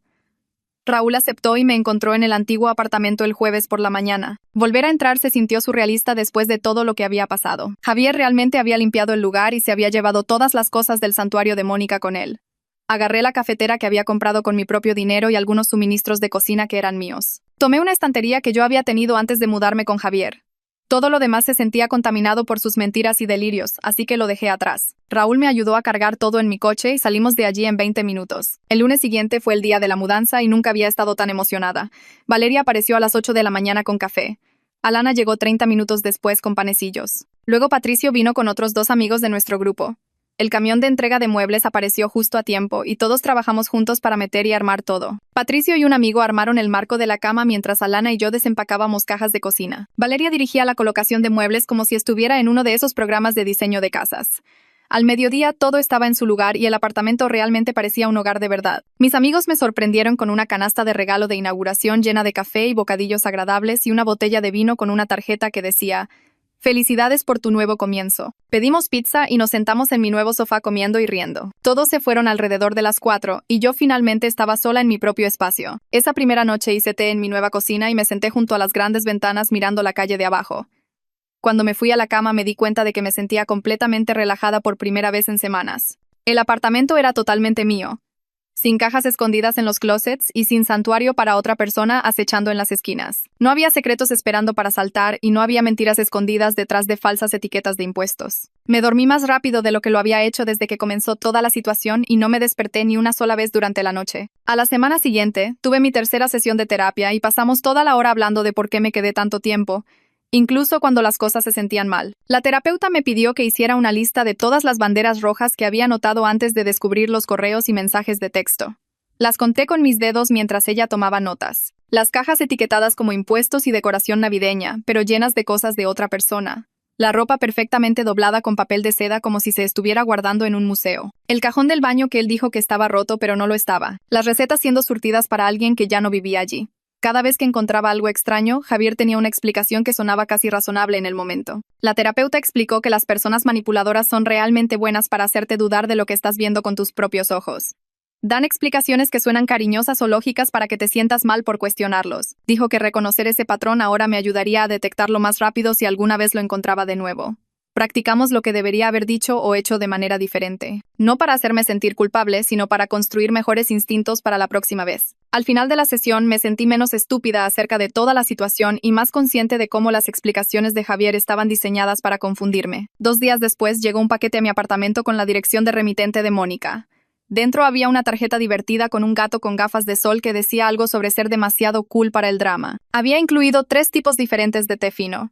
Raúl aceptó y me encontró en el antiguo apartamento el jueves por la mañana. Volver a entrar se sintió surrealista después de todo lo que había pasado. Javier realmente había limpiado el lugar y se había llevado todas las cosas del santuario de Mónica con él. Agarré la cafetera que había comprado con mi propio dinero y algunos suministros de cocina que eran míos. Tomé una estantería que yo había tenido antes de mudarme con Javier. Todo lo demás se sentía contaminado por sus mentiras y delirios, así que lo dejé atrás. Raúl me ayudó a cargar todo en mi coche y salimos de allí en 20 minutos. El lunes siguiente fue el día de la mudanza y nunca había estado tan emocionada. Valeria apareció a las 8 de la mañana con café. Alana llegó 30 minutos después con panecillos. Luego Patricio vino con otros 2 amigos de nuestro grupo. El camión de entrega de muebles apareció justo a tiempo y todos trabajamos juntos para meter y armar todo. Patricio y un amigo armaron el marco de la cama mientras Alana y yo desempacábamos cajas de cocina. Valeria dirigía la colocación de muebles como si estuviera en uno de esos programas de diseño de casas. Al mediodía todo estaba en su lugar y el apartamento realmente parecía un hogar de verdad. Mis amigos me sorprendieron con una canasta de regalo de inauguración llena de café y bocadillos agradables y una botella de vino con una tarjeta que decía: «Felicidades por tu nuevo comienzo». Pedimos pizza y nos sentamos en mi nuevo sofá comiendo y riendo. Todos se fueron alrededor de las 4 y yo finalmente estaba sola en mi propio espacio. Esa primera noche hice té en mi nueva cocina y me senté junto a las grandes ventanas mirando la calle de abajo. Cuando me fui a la cama me di cuenta de que me sentía completamente relajada por primera vez en semanas. El apartamento era totalmente mío, sin cajas escondidas en los closets y sin santuario para otra persona acechando en las esquinas. No había secretos esperando para saltar y no había mentiras escondidas detrás de falsas etiquetas de impuestos. Me dormí más rápido de lo que lo había hecho desde que comenzó toda la situación y no me desperté ni una sola vez durante la noche. A la semana siguiente, tuve mi tercera sesión de terapia y pasamos toda la hora hablando de por qué me quedé tanto tiempo, incluso cuando las cosas se sentían mal. La terapeuta me pidió que hiciera una lista de todas las banderas rojas que había notado antes de descubrir los correos y mensajes de texto. Las conté con mis dedos mientras ella tomaba notas. Las cajas etiquetadas como impuestos y decoración navideña, pero llenas de cosas de otra persona. La ropa perfectamente doblada con papel de seda como si se estuviera guardando en un museo. El cajón del baño que él dijo que estaba roto pero no lo estaba. Las recetas siendo surtidas para alguien que ya no vivía allí. Cada vez que encontraba algo extraño, Javier tenía una explicación que sonaba casi razonable en el momento. La terapeuta explicó que las personas manipuladoras son realmente buenas para hacerte dudar de lo que estás viendo con tus propios ojos. Dan explicaciones que suenan cariñosas o lógicas para que te sientas mal por cuestionarlos. Dijo que reconocer ese patrón ahora me ayudaría a detectarlo más rápido si alguna vez lo encontraba de nuevo. Practicamos lo que debería haber dicho o hecho de manera diferente. No para hacerme sentir culpable, sino para construir mejores instintos para la próxima vez. Al final de la sesión me sentí menos estúpida acerca de toda la situación y más consciente de cómo las explicaciones de Javier estaban diseñadas para confundirme. 2 días después llegó un paquete a mi apartamento con la dirección de remitente de Mónica. Dentro había una tarjeta divertida con un gato con gafas de sol que decía algo sobre ser demasiado cool para el drama. Había incluido 3 tipos diferentes de té fino: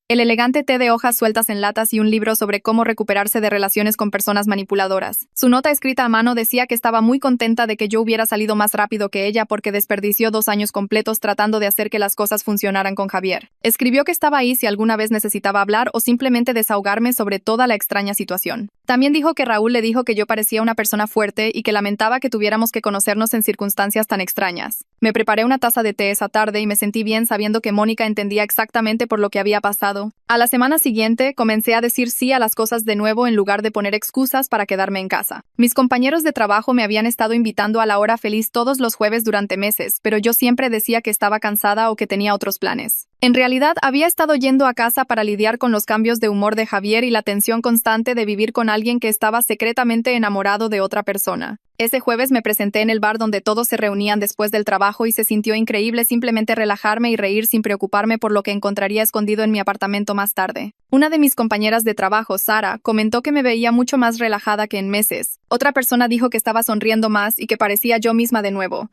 el elegante té de hojas sueltas en latas y un libro sobre cómo recuperarse de relaciones con personas manipuladoras. Su nota escrita a mano decía que estaba muy contenta de que yo hubiera salido más rápido que ella porque desperdició 2 años completos tratando de hacer que las cosas funcionaran con Javier. Escribió que estaba ahí si alguna vez necesitaba hablar o simplemente desahogarme sobre toda la extraña situación. También dijo que Raúl le dijo que yo parecía una persona fuerte y que lamentaba que tuviéramos que conocernos en circunstancias tan extrañas. Me preparé una taza de té esa tarde y me sentí bien sabiendo que Mónica entendía exactamente por lo que había pasado. A la semana siguiente, comencé a decir sí a las cosas de nuevo en lugar de poner excusas para quedarme en casa. Mis compañeros de trabajo me habían estado invitando a la hora feliz todos los jueves durante meses, pero yo siempre decía que estaba cansada o que tenía otros planes. En realidad, había estado yendo a casa para lidiar con los cambios de humor de Javier y la tensión constante de vivir con alguien que estaba secretamente enamorado de otra persona. Ese jueves me presenté en el bar donde todos se reunían después del trabajo y se sintió increíble simplemente relajarme y reír sin preocuparme por lo que encontraría escondido en mi apartamento más tarde. Una de mis compañeras de trabajo, Sara, comentó que me veía mucho más relajada que en meses. Otra persona dijo que estaba sonriendo más y que parecía yo misma de nuevo.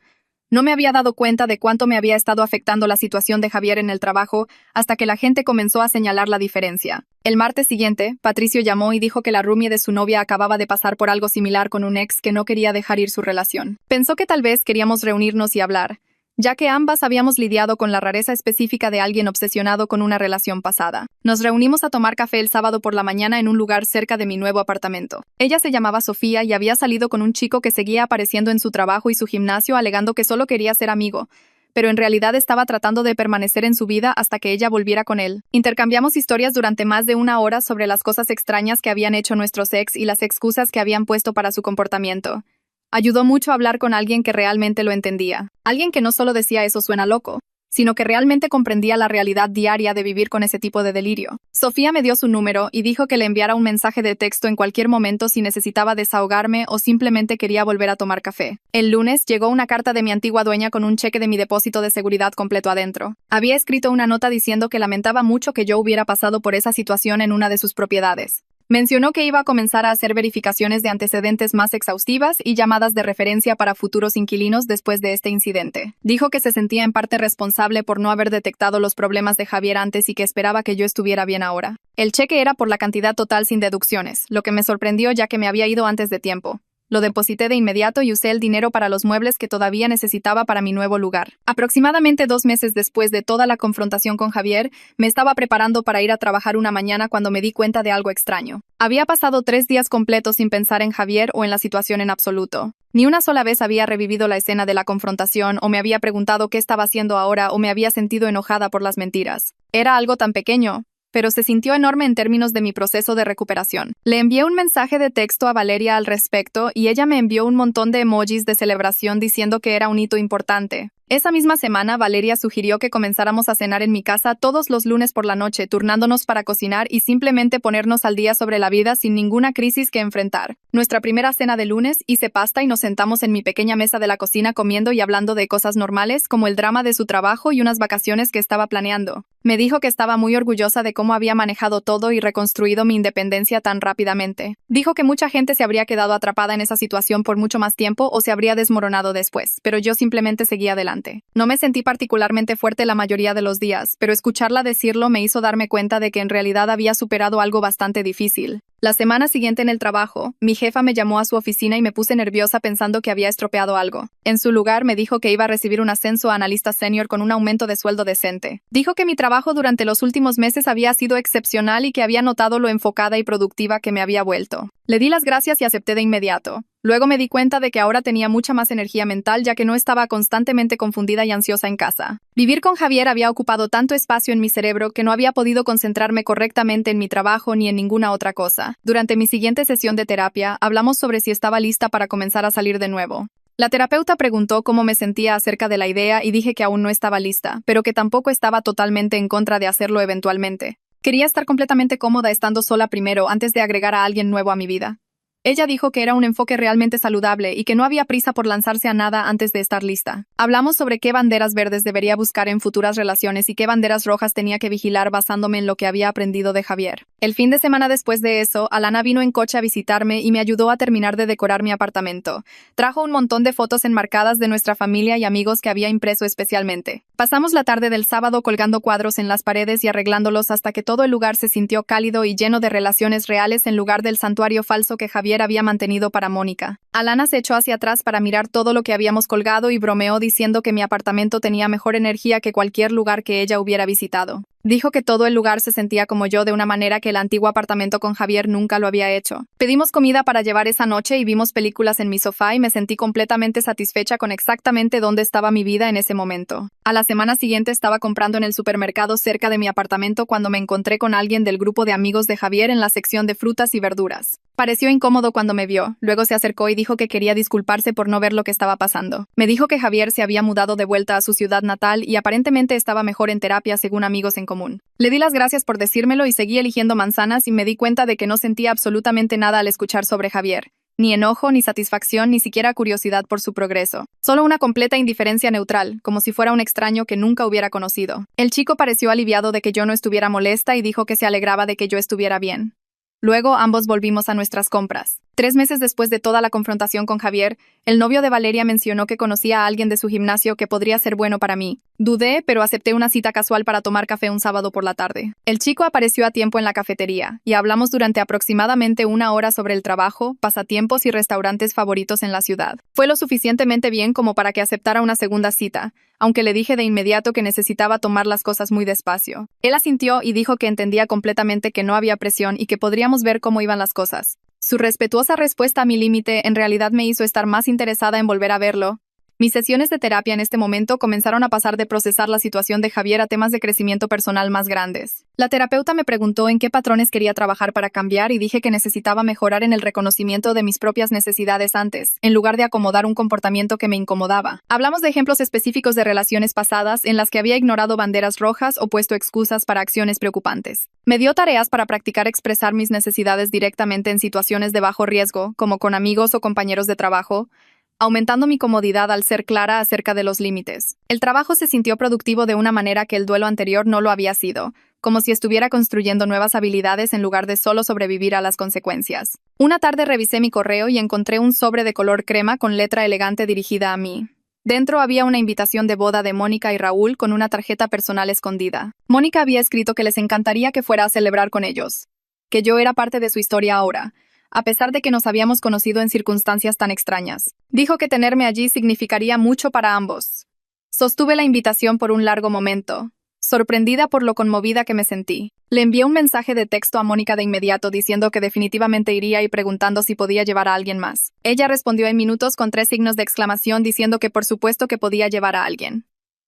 No me había dado cuenta de cuánto me había estado afectando la situación de Javier en el trabajo hasta que la gente comenzó a señalar la diferencia. El martes siguiente, Patricio llamó y dijo que la roomie de su novia acababa de pasar por algo similar con un ex que no quería dejar ir su relación. Pensó que tal vez queríamos reunirnos y hablar, ya que ambas habíamos lidiado con la rareza específica de alguien obsesionado con una relación pasada. Nos reunimos a tomar café el sábado por la mañana en un lugar cerca de mi nuevo apartamento. Ella se llamaba Sofía y había salido con un chico que seguía apareciendo en su trabajo y su gimnasio alegando que solo quería ser amigo, pero en realidad estaba tratando de permanecer en su vida hasta que ella volviera con él. Intercambiamos historias durante más de 1 hora sobre las cosas extrañas que habían hecho nuestros ex y las excusas que habían puesto para su comportamiento. Ayudó mucho a hablar con alguien que realmente lo entendía. Alguien que no solo decía eso suena loco, sino que realmente comprendía la realidad diaria de vivir con ese tipo de delirio. Sofía me dio su número y dijo que le enviara un mensaje de texto en cualquier momento si necesitaba desahogarme o simplemente quería volver a tomar café. El lunes llegó una carta de mi antigua dueña con un cheque de mi depósito de seguridad completo adentro. Había escrito una nota diciendo que lamentaba mucho que yo hubiera pasado por esa situación en una de sus propiedades. Mencionó que iba a comenzar a hacer verificaciones de antecedentes más exhaustivas y llamadas de referencia para futuros inquilinos después de este incidente. Dijo que se sentía en parte responsable por no haber detectado los problemas de Javier antes y que esperaba que yo estuviera bien ahora. El cheque era por la cantidad total sin deducciones, lo que me sorprendió ya que me había ido antes de tiempo. Lo deposité de inmediato y usé el dinero para los muebles que todavía necesitaba para mi nuevo lugar. Aproximadamente 2 meses después de toda la confrontación con Javier, me estaba preparando para ir a trabajar una mañana cuando me di cuenta de algo extraño. Había pasado 3 días completos sin pensar en Javier o en la situación en absoluto. Ni una sola vez había revivido la escena de la confrontación o me había preguntado qué estaba haciendo ahora o me había sentido enojada por las mentiras. Era algo tan pequeño, pero se sintió enorme en términos de mi proceso de recuperación. Le envié un mensaje de texto a Valeria al respecto y ella me envió un montón de emojis de celebración diciendo que era un hito importante. Esa misma semana, Valeria sugirió que comenzáramos a cenar en mi casa todos los lunes por la noche, turnándonos para cocinar y simplemente ponernos al día sobre la vida sin ninguna crisis que enfrentar. Nuestra primera cena de lunes hice pasta y nos sentamos en mi pequeña mesa de la cocina comiendo y hablando de cosas normales como el drama de su trabajo y unas vacaciones que estaba planeando. Me dijo que estaba muy orgullosa de cómo había manejado todo y reconstruido mi independencia tan rápidamente. Dijo que mucha gente se habría quedado atrapada en esa situación por mucho más tiempo o se habría desmoronado después, pero yo simplemente seguía adelante. No me sentí particularmente fuerte la mayoría de los días, pero escucharla decirlo me hizo darme cuenta de que en realidad había superado algo bastante difícil. La semana siguiente en el trabajo, mi jefa me llamó a su oficina y me puse nerviosa pensando que había estropeado algo. En su lugar, me dijo que iba a recibir un ascenso a analista senior con un aumento de sueldo decente. Dijo que mi trabajo durante los últimos meses había sido excepcional y que había notado lo enfocada y productiva que me había vuelto. Le di las gracias y acepté de inmediato. Luego me di cuenta de que ahora tenía mucha más energía mental ya que no estaba constantemente confundida y ansiosa en casa. Vivir con Javier había ocupado tanto espacio en mi cerebro que no había podido concentrarme correctamente en mi trabajo ni en ninguna otra cosa. Durante mi siguiente sesión de terapia, hablamos sobre si estaba lista para comenzar a salir de nuevo. La terapeuta preguntó cómo me sentía acerca de la idea y dije que aún no estaba lista, pero que tampoco estaba totalmente en contra de hacerlo eventualmente. Quería estar completamente cómoda estando sola primero antes de agregar a alguien nuevo a mi vida. Ella dijo que era un enfoque realmente saludable y que no había prisa por lanzarse a nada antes de estar lista. Hablamos sobre qué banderas verdes debería buscar en futuras relaciones y qué banderas rojas tenía que vigilar basándome en lo que había aprendido de Javier. El fin de semana después de eso, Alana vino en coche a visitarme y me ayudó a terminar de decorar mi apartamento. Trajo un montón de fotos enmarcadas de nuestra familia y amigos que había impreso especialmente. Pasamos la tarde del sábado colgando cuadros en las paredes y arreglándolos hasta que todo el lugar se sintió cálido y lleno de relaciones reales en lugar del santuario falso que Javier había mantenido para Mónica. Alana se echó hacia atrás para mirar todo lo que habíamos colgado y bromeó diciendo que mi apartamento tenía mejor energía que cualquier lugar que ella hubiera visitado. Dijo que todo el lugar se sentía como yo de una manera que el antiguo apartamento con Javier nunca lo había hecho. Pedimos comida para llevar esa noche y vimos películas en mi sofá y me sentí completamente satisfecha con exactamente dónde estaba mi vida en ese momento. A la semana siguiente estaba comprando en el supermercado cerca de mi apartamento cuando me encontré con alguien del grupo de amigos de Javier en la sección de frutas y verduras. Pareció incómodo cuando me vio, luego se acercó y dijo que quería disculparse por no ver lo que estaba pasando. Me dijo que Javier se había mudado de vuelta a su ciudad natal y aparentemente estaba mejor en terapia según amigos en común. Le di las gracias por decírmelo y seguí eligiendo manzanas y me di cuenta de que no sentía absolutamente nada al escuchar sobre Javier. Ni enojo, ni satisfacción, ni siquiera curiosidad por su progreso. Solo una completa indiferencia neutral, como si fuera un extraño que nunca hubiera conocido. El chico pareció aliviado de que yo no estuviera molesta y dijo que se alegraba de que yo estuviera bien. Luego ambos volvimos a nuestras compras. 3 meses después de toda la confrontación con Javier, el novio de Valeria mencionó que conocía a alguien de su gimnasio que podría ser bueno para mí. Dudé, pero acepté una cita casual para tomar café un sábado por la tarde. El chico apareció a tiempo en la cafetería, y hablamos durante aproximadamente 1 hora sobre el trabajo, pasatiempos y restaurantes favoritos en la ciudad. Fue lo suficientemente bien como para que aceptara una segunda cita, aunque le dije de inmediato que necesitaba tomar las cosas muy despacio. Él asintió y dijo que entendía completamente que no había presión y que podríamos ver cómo iban las cosas. Su respetuosa respuesta a mi límite en realidad me hizo estar más interesada en volver a verlo Mis sesiones de terapia en este momento comenzaron a pasar de procesar la situación de Javier a temas de crecimiento personal más grandes. La terapeuta me preguntó en qué patrones quería trabajar para cambiar y dije que necesitaba mejorar en el reconocimiento de mis propias necesidades antes, en lugar de acomodar un comportamiento que me incomodaba. Hablamos de ejemplos específicos de relaciones pasadas en las que había ignorado banderas rojas o puesto excusas para acciones preocupantes. Me dio tareas para practicar expresar mis necesidades directamente en situaciones de bajo riesgo, como con amigos o compañeros de trabajo, aumentando mi comodidad al ser clara acerca de los límites. El trabajo se sintió productivo de una manera que el duelo anterior no lo había sido, como si estuviera construyendo nuevas habilidades en lugar de solo sobrevivir a las consecuencias. Una tarde revisé mi correo y encontré un sobre de color crema con letra elegante dirigida a mí. Dentro había una invitación de boda de Mónica y Raúl con una tarjeta personal escondida. Mónica había escrito que les encantaría que fuera a celebrar con ellos, que yo era parte de su historia ahora, a pesar de que nos habíamos conocido en circunstancias tan extrañas. Dijo que tenerme allí significaría mucho para ambos. Sostuve la invitación por un largo momento, sorprendida por lo conmovida que me sentí. Le envié un mensaje de texto a Mónica de inmediato diciendo que definitivamente iría y preguntando si podía llevar a alguien más. Ella respondió en minutos con 3 signos de exclamación diciendo que por supuesto que podía llevar a alguien.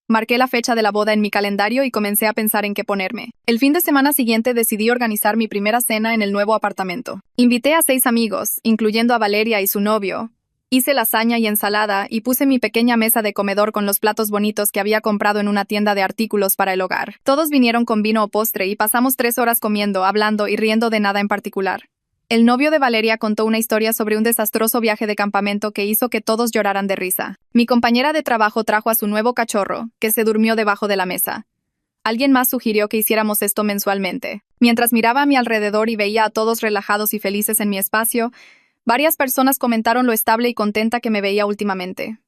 Marqué la fecha de la boda en mi calendario y comencé a pensar en qué ponerme. El fin de semana siguiente decidí organizar mi primera cena en el nuevo apartamento. Invité a 6 amigos, incluyendo a Valeria y su novio. Hice lasaña y ensalada y puse mi pequeña mesa de comedor con los platos bonitos que había comprado en una tienda de artículos para el hogar. Todos vinieron con vino o postre y pasamos 3 horas comiendo, hablando y riendo de nada en particular. El novio de Valeria contó una historia sobre un desastroso viaje de campamento que hizo que todos lloraran de risa. Mi compañera de trabajo trajo a su nuevo cachorro, que se durmió debajo de la mesa. Alguien más sugirió que hiciéramos esto mensualmente. Mientras miraba a mi alrededor y veía a todos relajados y felices en mi espacio, varias personas comentaron lo estable y contenta que me veía últimamente.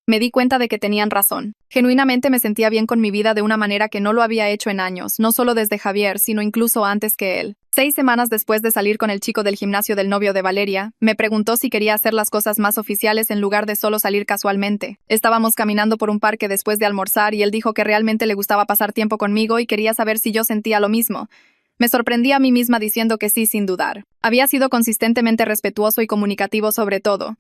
Me di cuenta de que tenían razón. Genuinamente me sentía bien con mi vida de una manera que no lo había hecho en años, no solo desde Javier, sino incluso antes que él. 6 semanas después de salir con el chico del gimnasio del novio de Valeria, me preguntó si quería hacer las cosas más oficiales en lugar de solo salir casualmente. Estábamos caminando por un parque después de almorzar y él dijo que realmente le gustaba pasar tiempo conmigo y quería saber si yo sentía lo mismo. Me sorprendí a mí misma diciendo que sí sin dudar. Había sido consistentemente respetuoso y comunicativo sobre todo.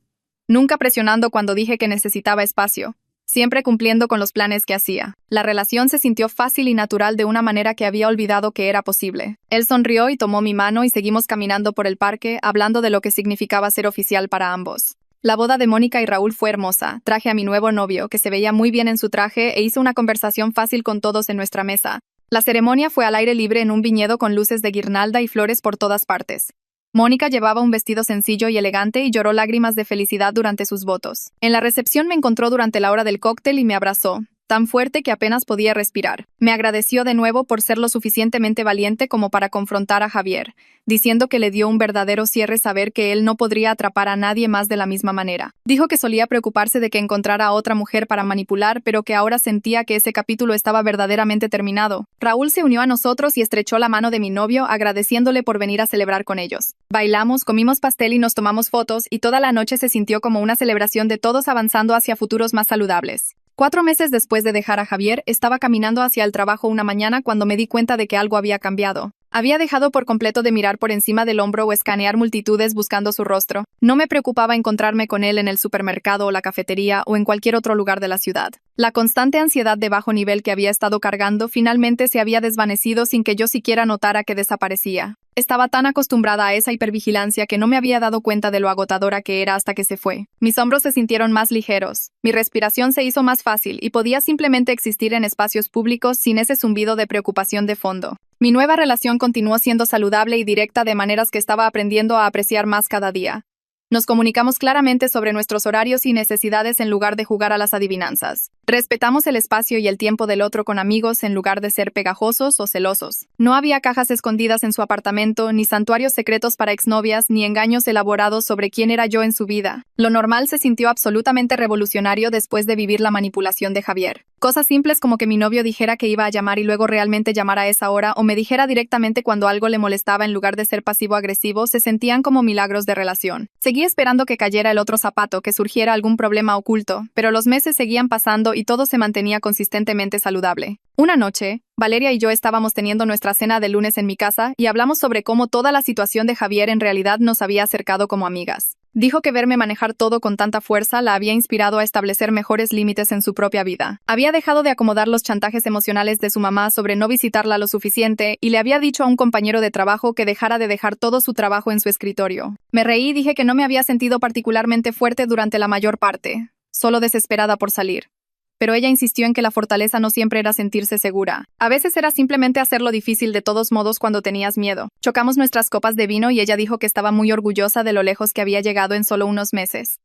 Nunca presionando cuando dije que necesitaba espacio, siempre cumpliendo con los planes que hacía. La relación se sintió fácil y natural de una manera que había olvidado que era posible. Él sonrió y tomó mi mano y seguimos caminando por el parque, hablando de lo que significaba ser oficial para ambos. La boda de Mónica y Raúl fue hermosa. Traje a mi nuevo novio, que se veía muy bien en su traje, e hice una conversación fácil con todos en nuestra mesa. La ceremonia fue al aire libre en un viñedo con luces de guirnalda y flores por todas partes. Mónica llevaba un vestido sencillo y elegante y lloró lágrimas de felicidad durante sus votos. En la recepción me encontró durante la hora del cóctel y me abrazó, tan fuerte que apenas podía respirar. Me agradeció de nuevo por ser lo suficientemente valiente como para confrontar a Javier, diciendo que le dio un verdadero cierre saber que él no podría atrapar a nadie más de la misma manera. Dijo que solía preocuparse de que encontrara a otra mujer para manipular, pero que ahora sentía que ese capítulo estaba verdaderamente terminado. Raúl se unió a nosotros y estrechó la mano de mi novio, agradeciéndole por venir a celebrar con ellos. Bailamos, comimos pastel y nos tomamos fotos, y toda la noche se sintió como una celebración de todos avanzando hacia futuros más saludables. 4 meses después de dejar a Javier, estaba caminando hacia el trabajo una mañana cuando me di cuenta de que algo había cambiado. Había dejado por completo de mirar por encima del hombro o escanear multitudes buscando su rostro. No me preocupaba encontrarme con él en el supermercado o la cafetería o en cualquier otro lugar de la ciudad. La constante ansiedad de bajo nivel que había estado cargando finalmente se había desvanecido sin que yo siquiera notara que desaparecía. Estaba tan acostumbrada a esa hipervigilancia que no me había dado cuenta de lo agotadora que era hasta que se fue. Mis hombros se sintieron más ligeros, mi respiración se hizo más fácil y podía simplemente existir en espacios públicos sin ese zumbido de preocupación de fondo. Mi nueva relación continuó siendo saludable y directa de maneras que estaba aprendiendo a apreciar más cada día. Nos comunicamos claramente sobre nuestros horarios y necesidades en lugar de jugar a las adivinanzas. Respetamos el espacio y el tiempo del otro con amigos en lugar de ser pegajosos o celosos. No había cajas escondidas en su apartamento, ni santuarios secretos para exnovias, ni engaños elaborados sobre quién era yo en su vida. Lo normal se sintió absolutamente revolucionario después de vivir la manipulación de Javier. Cosas simples como que mi novio dijera que iba a llamar y luego realmente llamara a esa hora, o me dijera directamente cuando algo le molestaba en lugar de ser pasivo-agresivo, se sentían como milagros de relación. Seguí esperando que cayera el otro zapato, que surgiera algún problema oculto, pero los meses seguían pasando y todo se mantenía consistentemente saludable. Una noche, Valeria y yo estábamos teniendo nuestra cena de lunes en mi casa y hablamos sobre cómo toda la situación de Javier en realidad nos había acercado como amigas. Dijo que verme manejar todo con tanta fuerza la había inspirado a establecer mejores límites en su propia vida. Había dejado de acomodar los chantajes emocionales de su mamá sobre no visitarla lo suficiente y le había dicho a un compañero de trabajo que dejara de dejar todo su trabajo en su escritorio. Me reí y dije que no me había sentido particularmente fuerte durante la mayor parte, solo desesperada por salir. Pero ella insistió en que la fortaleza no siempre era sentirse segura. A veces era simplemente hacerlo difícil de todos modos cuando tenías miedo. Chocamos nuestras copas de vino y ella dijo que estaba muy orgullosa de lo lejos que había llegado en solo unos meses.